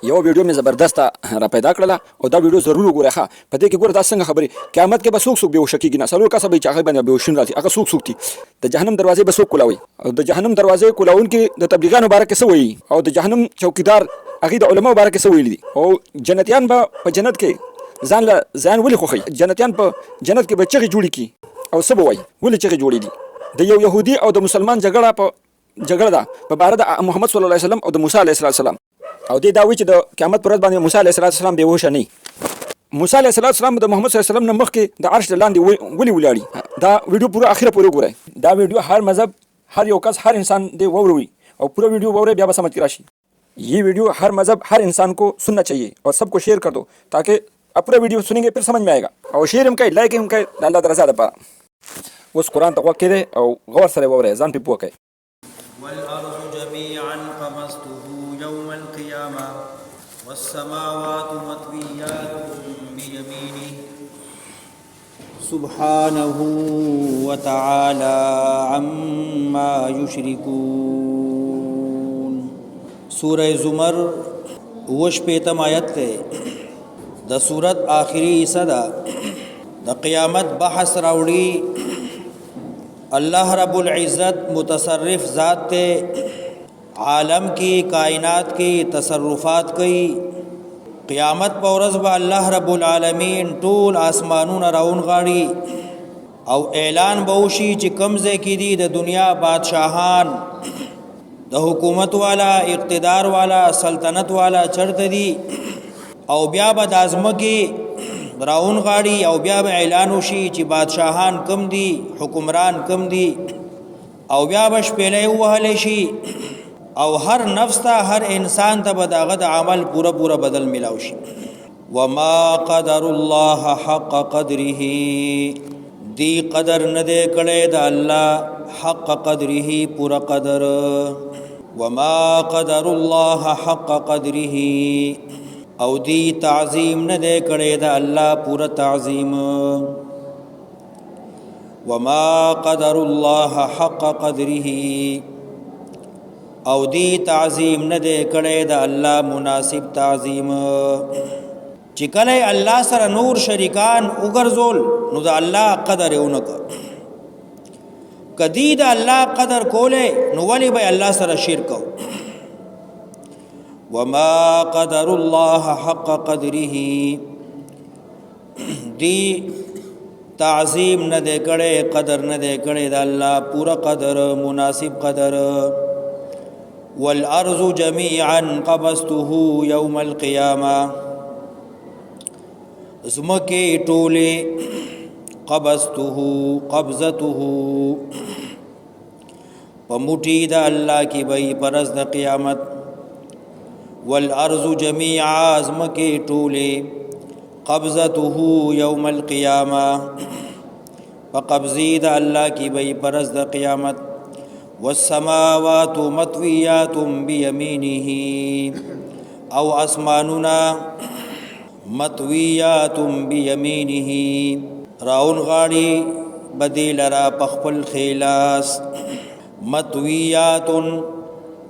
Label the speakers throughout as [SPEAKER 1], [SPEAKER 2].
[SPEAKER 1] یو ویډیو مې زبردسته را پیدا کړله او دا ویډیو ضرور وګورئ ښه په دې کې ګوره دا څنګه خبرې قیامت کې به څوک څوک بېهوشه کېږي نه څلور کسه به وي چې هغه باندې بېهوشون راځي هغه څوک څوک دي د جهنم دروازې به څوک کولاوي او د جهنم دروازې کولاونکي د تبلیغانو باره کې څه وایي او د جهنم چوکیدار هغې د علماو باره کې څه ویلي دي او جنتیان به په جنت کې ځان له ځان ولې خوښوي جنتیان په جنت کې به چغې جوړې کړي او څه به وایي ولې چغې جوړې دي د یو یهودي او د مسلمان جګړه ده په باره د محمد صلی الله علیه وسلم او د موسی علیه السلام او دې دا وایي چې د قیامت پر ورځ باندې موسی علیه السلام بېهوشه نه موسی علیه السلام د محمد صلی الله علیه وسلم نه مخکې د عرش لاندې ولې ولاړي دا ویډیو پوره اخره پورې وګورئ دا ویډیو هر مذهب हर یو کس हर इंसान दे वोवरी और पूरा वीडियो वोवरे ब्याह समझ की राशि ये वीडियो हर मजहब हर इंसान को सुनना चाहिए और सबको शेयर कर दो ताकि अब पूरा वीडियो सुनेंगे फिर समझ में आएगा और शेयर हम कहे लाइक हम कहे अल्लाह ताला ज़्यादा पारा उस कुरान तक वक़्त दे और गौर से वोवरे जान पे पुआ कहे
[SPEAKER 2] والأرض جميعا قبضته يوم القيامة والسماوات مطويات بيمينه سبحانه وتعالى عما يشركون سورہ زمر وش پیتم آیت تے دا سورت آخری صدا دا قیامت بحث راوڑی اللہ رب العزت متصرف ذات تے عالم کی کائنات کی تصرفات کی قیامت پورز با اللہ رب العالمین طول آسمانون راون غاڑی او اعلان بوشی چی کمزے کی دی د دنیا بادشاہان د حکومت والا اقتدار والا سلطنت والا چرت دی او بیا با دازمکی راون غاڑی او بیا با اعلان وشی چی بادشاہان کم دی حکمران کم دی او بیا با شپیلے وحلے شی او ہر نفس تا ہر انسان تا بداغت عمل پورا پورا بدل ملاوشی وما قدر اللہ حق قدره دی قدر ندے کڑے دا اللہ حق قدره پورا قدر وما قدر اللہ حق قدره او دی تعظیم ندے کڑے دا اللہ پورا تعظیم وما قدر اللہ حق قدره او دی تعظیم نه دے کړي د الله مناسب تعظیم چې کله الله سره نور شریکان وګرځول نو د الله قدر اونک کدی د الله قدر کوله نو ولی به الله سره شرک وما قدر الله حق قدره دی تعظیم نه دے کړي قدر نه دے کړي د الله پورا قدر مناسب قدر والارض جميعا قبضته يوم القيامه زمکه ټوله قبضته قبضته پموټی د الله کی بای پرز د قیامت والارض جميعا زمکه ټوله قبضته يوم القيامه فقبضی د الله کی بای پرز د قیامت والسماوات مطویات بیمینه او اسماننا مطویات بیمینه راون غاڑی بدیل را پخپل خیلاس مطویات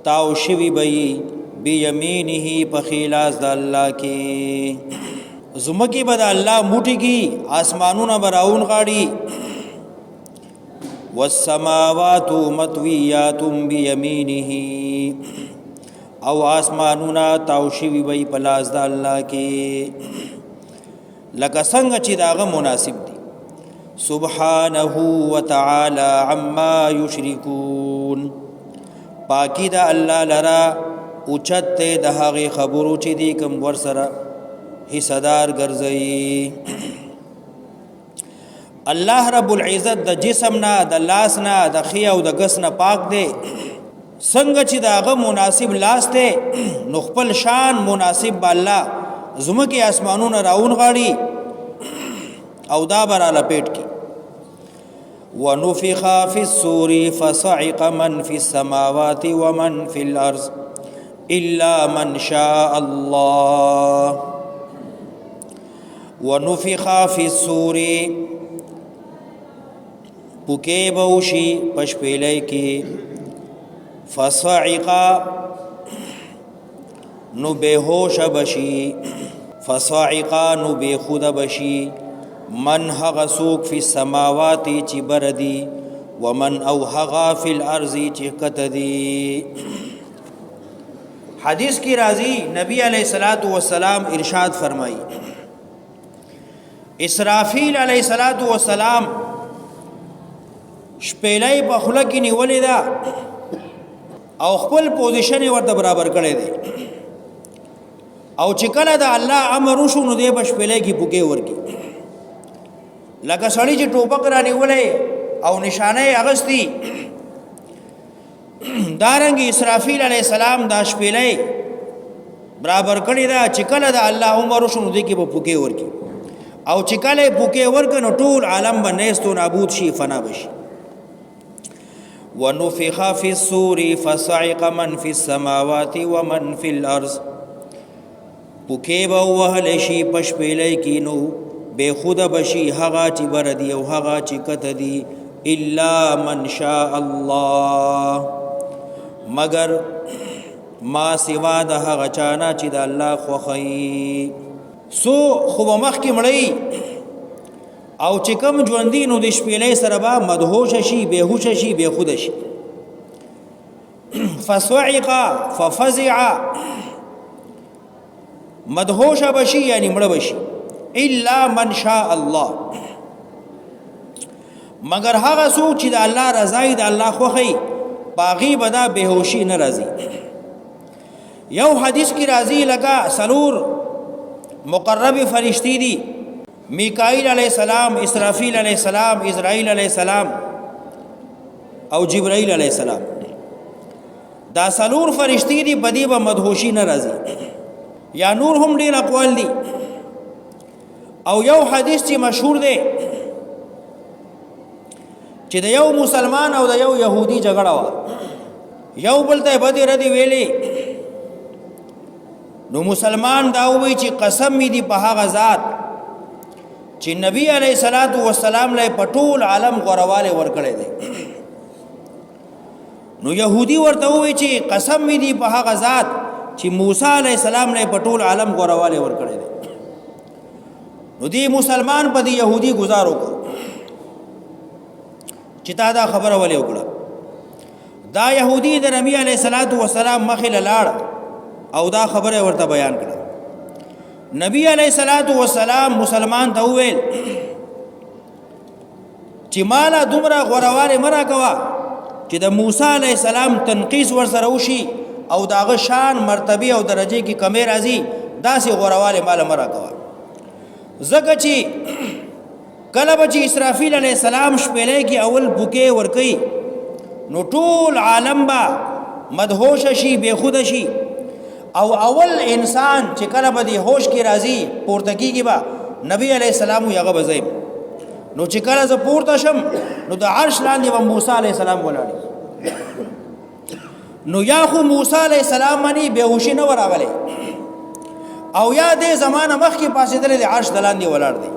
[SPEAKER 2] تاوشوی بی بیمینه پخیلاس دا اللہ کی زمکی بدا اللہ موٹی کی آسمانونا براون غاڑی والسماوات مطویات بیمینه او آسمانونا تاوشوی بی پلاس دا اللہ کے لکا سنگ چی داغا مناسب دی سبحانه وتعالی عما یشرکون پاکی دا اللہ لرا اوچت تے دہاغی خبرو چی دی کم ورسرا حصدار گرزئی الله رب العزت د جسم نه د لاس نه د خی او د غس نه پاک دی څنګه چې داغه مناسب لاس ته نو خپل شان مناسب بالله زمکه اسمانونو راون غاړي او دا برا لپیټ کی ونفخ فی الصور فصعق من فی السماوات ومن فی الارض الا من شاء الله ونفخ فی الصور پوکے بوشی پشپیلے کی فصعقا نو بهوش بشي فصاعقا نو بخود بشي من هغه څوک فی السماوات چې بردي ومن او هغه فی الارض چې کتدي. حدیث کی راضی نبی علیہ الصلوۃ والسلام ارشاد فرمائی اسرافیل علیہ الصلوۃ والسلام شپېلې په خوله کې نیولې ده او خپل پوزیشن ورته برابر کړی دی او چې کله د الله امر وشو نو دی په شپېلې کې پوکې ورکی لکه سړی چې ټوپک را نیولې او نشانه اغستی دارنګ اسرافیل علیہ السلام دا شپېلې برابر کړی دا چې کله د الله امر وشو نو دی کې په پوکې ورکی او چې کله پوکې ورک نو ټول عالم باندې ستو نابود شي فنا بشي. ونفخ في الصور فصعق من في السماوات ومن في الارض پوکې به وهل شي پشپېلې کینو بے خود بشي هغه چې بردي او هغه چې کتدي الا من شاء الله مگر ما سوا د هغه چانه چې د الله خوښي. سو خو مخ کې مړی او چې کوم ژوندۍ نو د شپېلې سره به مدهوش شي بهوش شي بے خود شي. فصعق ففزع مدهوش بشي یعنی مړ بشي الا من شاء الله مگر هغه څوک چې د الله رضا د الله خوښي باغی بدا بهوشي ناراضي. یو حدیث کی راضی لگا سلور مقرب فرشتي دي میکائیل علیہ السلام اسرافیل علیہ السلام اسرائیل علیہ السلام او جبرائیل علیہ السلام دا سلور فرشتي دي بدی به مدهوشي ناراضي یا نور هم ډیر اقوال دي او یو حدیث چې مشهور دی چې د یو مسلمان او د یو يهودي جګړه وا یو بل ته بدی ردی ویلي نو مسلمان دا وی چې قسم می دی په هغه ذات چې نبی علیہ الصلوۃ والسلام له پټول عالم غرواله ورکړي دي. نو يهودي ورته وی چې قسم می دی په هغه ذات چې موسی علیہ السلام له پټول عالم غرواله ورکړي دي. نو دی مسلمان په دی يهودي گزارو کو چې تا دا خبره ولې وکړه. دا يهودي د نبی علیہ الصلوۃ والسلام مخې لاړ او دا خبره ورته بیان کړه. نبی علیہ الصلوۃ والسلام مسلمان ته وویل چې مالا دومره غورواله مرا کوا چې د موسی علیہ السلام تنقیس ور سره وشي او داغه شان مرتبه او درجه کې کمی راځي داسې غورواله مال مرا کوا. زکه چې کله به چې اسرافیل علیہ السلام شپېلې کې اول بوکې ور کوي نو ټول عالم با مدهوش شي بے خود شي او اول انسان چې کله به دی هوش کې راځي پورته کېږي با نبی علیہ السلام یغه بزایم نو چې کله ز پورته شم نو د عرش لاندې به موسی علیہ السلام ولاړ نو یا خو موسی علیہ السلام باندې بهوشي نه وراغله او یا دې زمانه مخ کې پاسې د عرش دلاندې ولاړ دی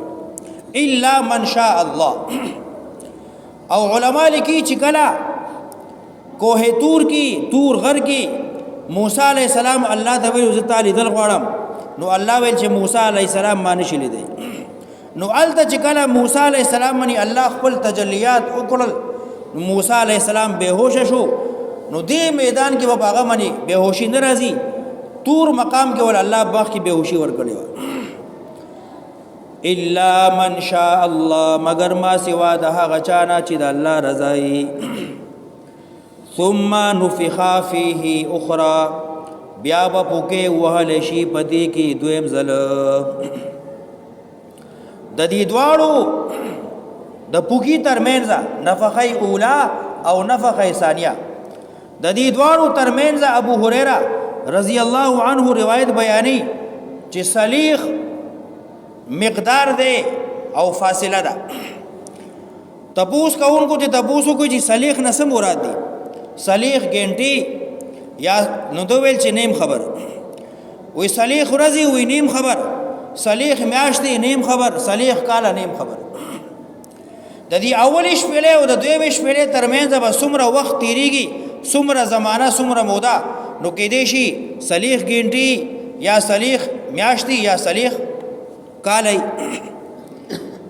[SPEAKER 2] الا من شاء الله. او علما لیکي چې کله کوه تور کې تور غر کې موسی علیہ السلام الله ته ویل زه تعالی دل غواړم نو الله ویل چې موسی علیہ السلام باندې شلی دی. نو الته چې کله موسی علیہ السلام باندې الله خپل تجلیات وکړل موسی علیہ السلام بهوش شو نو دې میدان کې په هغه باندې بهوشي ناراضي تور مقام کې ول الله باغ کې بهوشي ورکړي الا من شاء الله مگر ما سوا د هغه چانه چې د الله رضای. ثم نفخ فيه اخرى بیا به پوکې وهل شي پدې کې دویم ځل. د دې دواړو د پوکې ترمنځ نفخه اوله او نفخه ثانیه د دې دواړو ترمنځ ابو هريره رضی الله عنه روایت بیانې چې صلیخ مقدار دی او فاصله ده. تپوس کوونکو ته تپوسو کوي چې صلیخ نه څه مراد دی. صلیخ ګنټي یا نو دویل چې نیم خبر وی صلیخ ورځي وی نیم خبر صلیخ میاشتې نیم خبر صلیخ کاله نیم خبر. د دې اول شپېلې او د دویم شپېلې ترمنځ به څومره وخت تیریږي څومره زمانہ څومره موده نو کې دی شي صلیخ ګینټي یا صلیخ میاشتي یا صلیخ کالی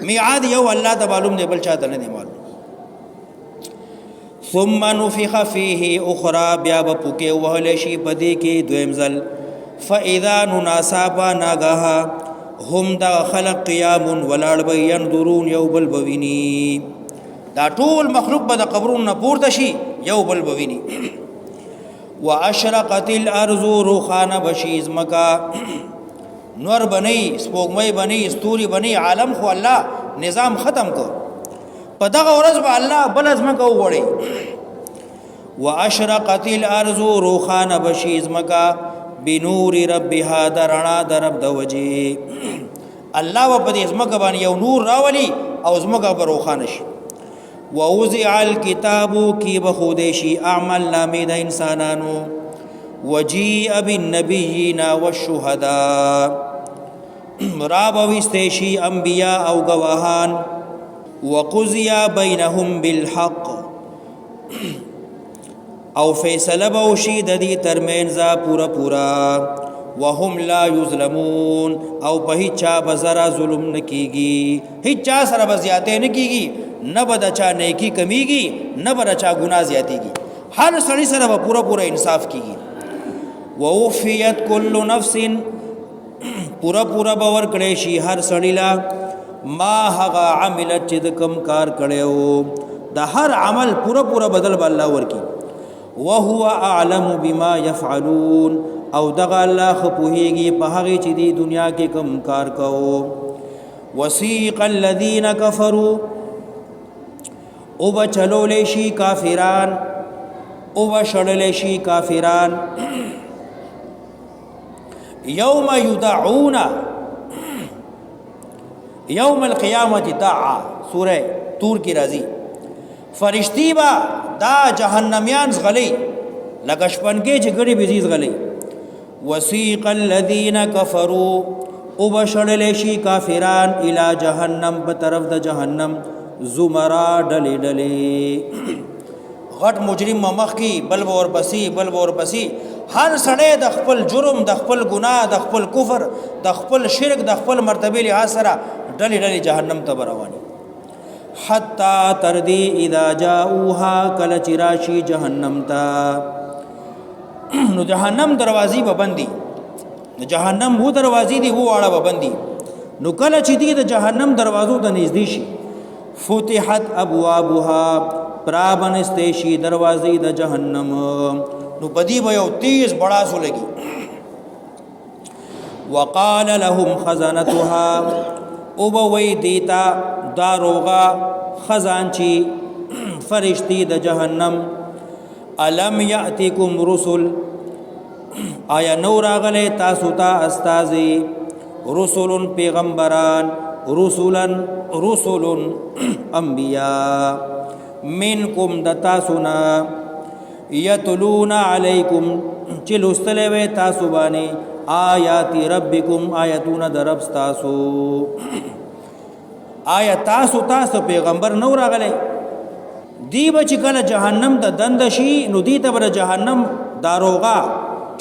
[SPEAKER 2] میعاد یو الله ته معلوم دی بل چاته نه دی معلوم ثم نفخ فيه اخرى بیا به پوکې وهل شي پدې کې دویم ځل فاذا نناسابا ناغها هم دا خلق قیام ولاړ به ينظرون یو بل بوینی دا ټول مخلوق به د قبرونو نه پورته شي یو بل بوینی واشرقت الارض روخانه بشیز مکا نور بنی سپوږمۍ بنی استوري بنی عالم خو الله نظام ختم کو په دغه ورځ به الله بل ازمکه وغوړي واشرقت الارض روخانه بشیز مکا بنور ربها درنا درب د وجه الله په دې ازمکه باندې یو نور راولي او ازمکه به روخانه شي ووضع الكتاب کی بخودشی اعمال نامه د انسانانو وجیء بالنبیین والشهداء راب وستشی انبیاء او گواهان وقضی بینهم بالحق او فیصله بوشی د دې ترمنځ پورا پورا وهم لا یظلمون او په هیڅ چا بزرا ظلم نکیږي هیڅ چا سره بزیاته نکیږي نه بد چا نیکی کمیږي نه بد چا ګناه زیاتیږي هر سړی سره به پورا پورا انصاف کیږي ووفیت کل نفس پورا پورا باور کړي شي هر سړی لا ما هغه عملت چې د کم کار کړو د هر عمل پورا پورا بدل به الله ورکی وهو اعلم بما يفعلون او دغه الله خپوهيږي په هغه چې دی دنیا کې کم کار کوو وسيق الذين كفروا او بچلول شي کافران او بشړل شي کافران یوم یدعون یوم القیامت دعا سوره تور کی راضی فرشتي با دا جهنميان زغلي لګشپنګي چې ګړي بيزيز غلي وسيق الذين كفروا او بشړل شي کافران الى جهنم په طرف د جهنم زمرا ډلې ډلې غټ مجرم مخ کی بل ور پسی بل ور پسی هر سړی د خپل جرم د خپل ګناه د خپل کفر د خپل شرک د خپل مرتبه له اثر ډلې ډلې جهنم ته رواني حتا تردی اذا جاءوها کل چراشی جهنم تا نو جهنم دروازې به بندي جهنم وو دروازې دی وو واړه به بندي نو کله چې دی د جهنم دروازو ته نږدې شي فتحت ابوابها پرابنستشی دروازې د جهنم نو بدی به یو تیز بڑاسو لګي وقال لهم خزنتها او بوي دیتا داروغا خزانچی فرشتي د جهنم الم یاتکم رسل آیا نو راغله تاسو ته استازي رسل پیغمبران رسل انبیاء منکم دتا سنا یتلون علیکم چلوستلوی تاسو بانی آیات ربکم آیتون درب تاسو آیا تاسو پیغمبر نو راغله دی بچ کله جهنم ته دند شي نو دی ته بر جهنم داروغا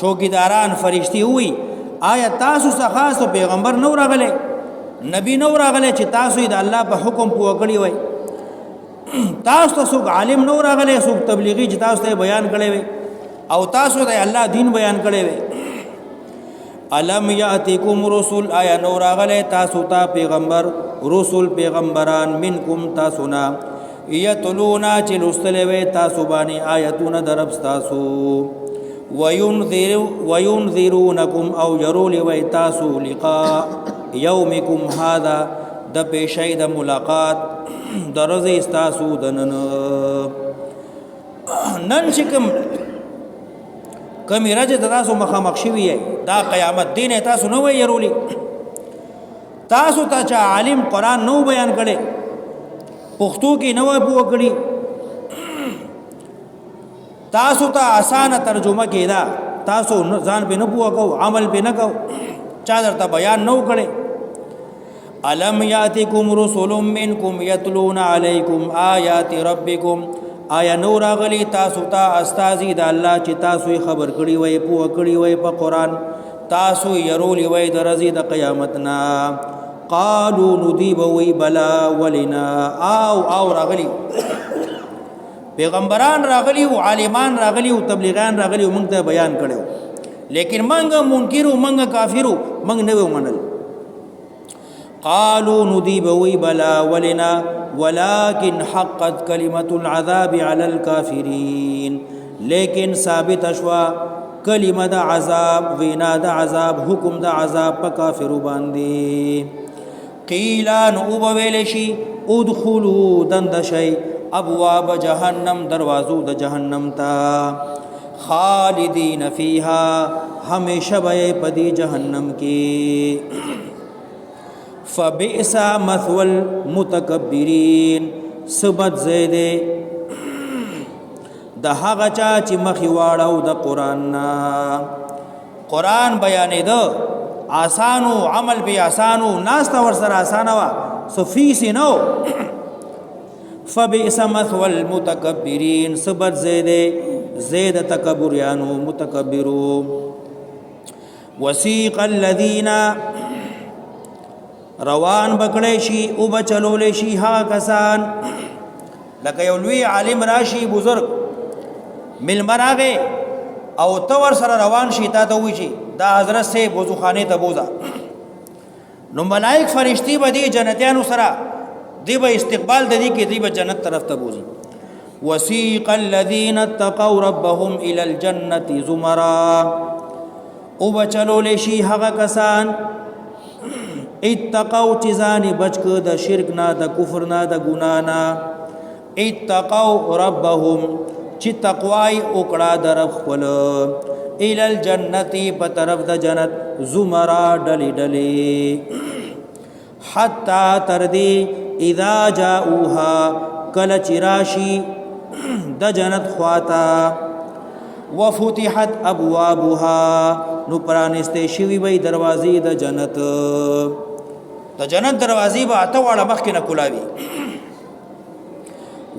[SPEAKER 2] چوکیداران فرشتي وي آیا تاسو څخه پیغمبر نو راغله نبی نو راغله چې تاسو د الله په حکم پوکړی وای تاسو ته عالم نو راغله څوک تبلیغي چې تاسو ته بیان کړي وي او تاسو ته الله دین بیان کړي وي الم یاتکم رسول آیا نو راغله تاسو ته پیغمبر رسول پیغمبران منکم تاسو نه یتلونا چې لستلوي تاسو باندې آیتونه درب تاسو وینذرونکم او يرول وی تاسو لقاء یومکم هذا د پیشې د ملاقات درځي تاسو دنن نن چې کمی راځي تاسو مخامخ شوی دا قیامت دین تاسو نو وی يرولي تاسو ته چا عالم قران نو بیان کړي پښتو کې نو پوه کړي تاسو ته اسانه ترجمه کېدا تاسو ځان په نه پوه کو عمل په نه کو چا درته بیان نو کړي الم یاتکم رسول منکم یتلون علیکم آیات ربکم آیا نو راغلی تاسو ته استازي د الله چې تاسو یې خبر کړي وای پوه کړي وای په قرآن تاسو یې يرولي وای د ورځې د قیامت نه قالو ندیب وی بلا ولنا او راغلی پیغمبران راغلی او عالمان راغلی او تبلیغان راغلی او موږ ته بیان کړو لیکن منګه منکرو منګه کافرو منګ نه ومنل قالوا ندیب وی بلا ولنا ولكن حقت كلمة العذاب على الكافرين لیکن ثابت اشوا کلمه د عذاب وینا د عذاب حکم د عذاب په کافرو باندې قیل نو ویلشی ادخلوا دندشی ابواب جهنم دروازو د جهنم تا خالدین فیها ہمیشہ بے پدی جہنم کی فبئس مثوى المتکبرین سبت زیدے د هغه چا چې مخې واړو د قرآن نه قرآن بیانې ده آسانو عمل به آسانو ناسته ورسره آسانه وه څه فیس یې نه و فبئس مثوى المتکبرین سبت زید تکبریانو متکبرو وسیق الذین روان بکړی شي او بچلولی شي هغه کسان لکه یو لوی عالم راشي بزرگ ملمر آگے او تور سره روان شي تا ته وی چې دا حضرت سے وضو خانه ته بوزا نو ملائک فرشتي به دي جنتیانو سره دی به استقبال د دې کې دی به جنت طرف ته بوزي وسيق الذين اتقوا ربهم الى الجنه زمرا او بچلو لشي هغه کسان اتقوا تزان بچک د شرک نه د کفر نه د ګنا نه اتقوا ربهم چې تقوای وکړه د رب خپل ال الجنتی په طرف د جنت زمرا ډلی ډلی حتا تردی اذا جاءوها کل چراشی د جنت خواتا وفتحت ابوابها نو پرانسته شوی وی دروازې د جنت دروازې به اته واړه مخ کې نه کولاوي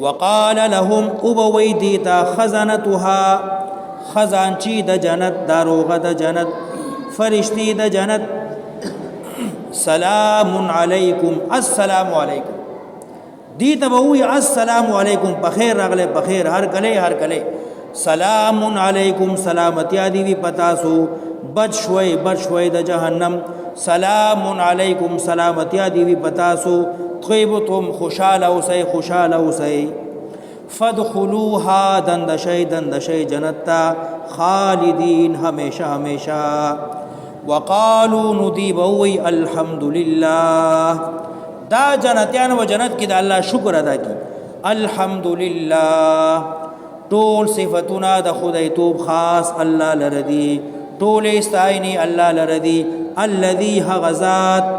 [SPEAKER 2] وقال لهم ابوي ديتا خزنتها خزانچی د جنت داروغه د جنت فرشتي د جنت سلام علیکم السلام علیکم دیتا بوئی السلام علیکم بخیر رغلے بخیر ہر کلے سلام علیکم سلامتی دیوی پتاسو بچ شوئی د جہنم سلام علیکم سلامتی دیوی پتاسو طیبتم خوشحال اوسی فدخلوها دندشی جنتا خالدین ہمیشہ وقالو ندیبوی الحمدللہ دا جنتیان و جنت کی دا اللہ شکر ادا کی الحمدللہ ټول صفتنا د خدای توب خاص الله لردی ټول استاینی الله لردی الذي غزات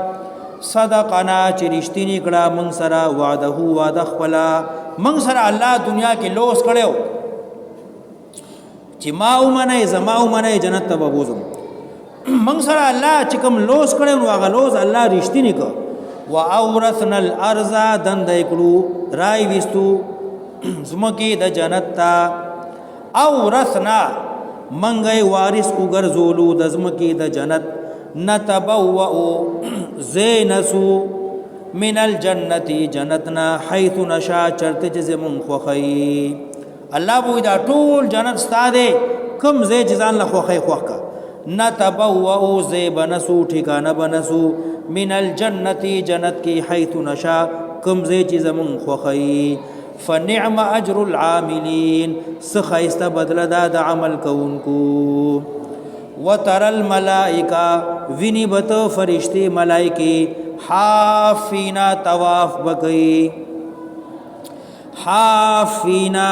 [SPEAKER 2] صدقنا چرشتنی کړه من سره وعده خپل من سره الله دنیا کې لوس کړو چې ما ومنه زما ومنه جنت ته بوزم من سره الله چې کوم لوس کړو نو هغه لوس الله رښتینی کو واورثنا الارض دندای کړو رای وستو زمکی د جنت تا اورثنا منګي وارث وګرځولو د زمکی د جنت نتبوأ زینسو من الجنت جنتنا حيث نشا چرته چې زمون خوخی الله بو دا ټول جنت ستاده کم زې جزان له خوخی خوخه نتبوأ زبنسو ټھکانه بنسو من الجنت جنت کی حيث نشا کم زې چې زمون خوخی فنعم اجر العاملین سخیست بدل دا د عمل کوونکو وتر الملائکه ویني بت فرشتي ملائکی حافینا طواف بکئی حافینا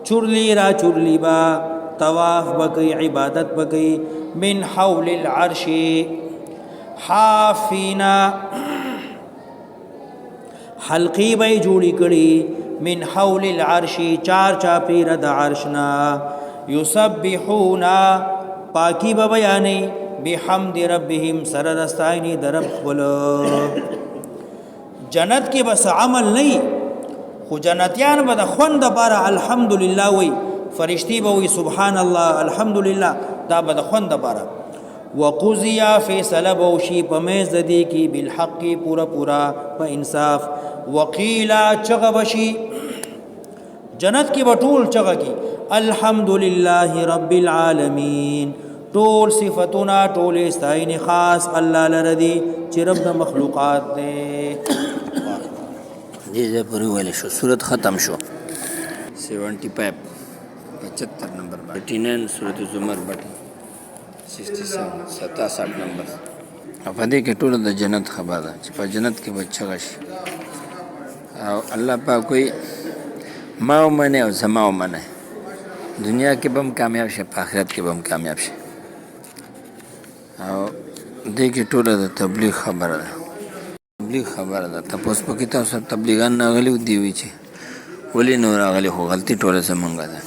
[SPEAKER 2] چرلی با طواف بکئی عبادت بکئی من حول العرش حافینا حلقی بای جوڑی کڑی من حول العرش چار چاپیر د عرشنا یسبحونا پاکی بیانی بحمد ربهم سردستائنی در رب خپل جنت کی بس عمل نہیں خو جنتیان به د خوند لپاره الحمدلله وي، فرشتي به وي سبحان الله الحمدلله، دا به د خوند لپاره. وقضی فیصله به وشي په منځ د دې کې بالحق پورا په انصاف. وقیلا چغه بشي جنت کې به ټول چغه کی الحمدلله رب العالمین، ټول صفتونه ټول استعین خاص الله لره دي چې رب د مخلوقات دی.
[SPEAKER 3] دې ځای پورې ویلی شو، صورت ختم شو. 75 نمبر 39 صورت زمر بټن 67 نمبر. په دې کې ټول د جنت خبر ده چې په جنت کې به چغه شي او الله پاک کوئی ما ومنه او زما ومنه، دنیا کې به هم کامیاب شي، په آخرت کې به هم کامیاب شي. او دې کې ټول د تبلیغ خبره ده. تبلیغ خبره ده. تاسو په کې تاسو تبلیغان راغلي دی وی چې ولې نو راغلي، خو غلطي ټوله زمونږ ده.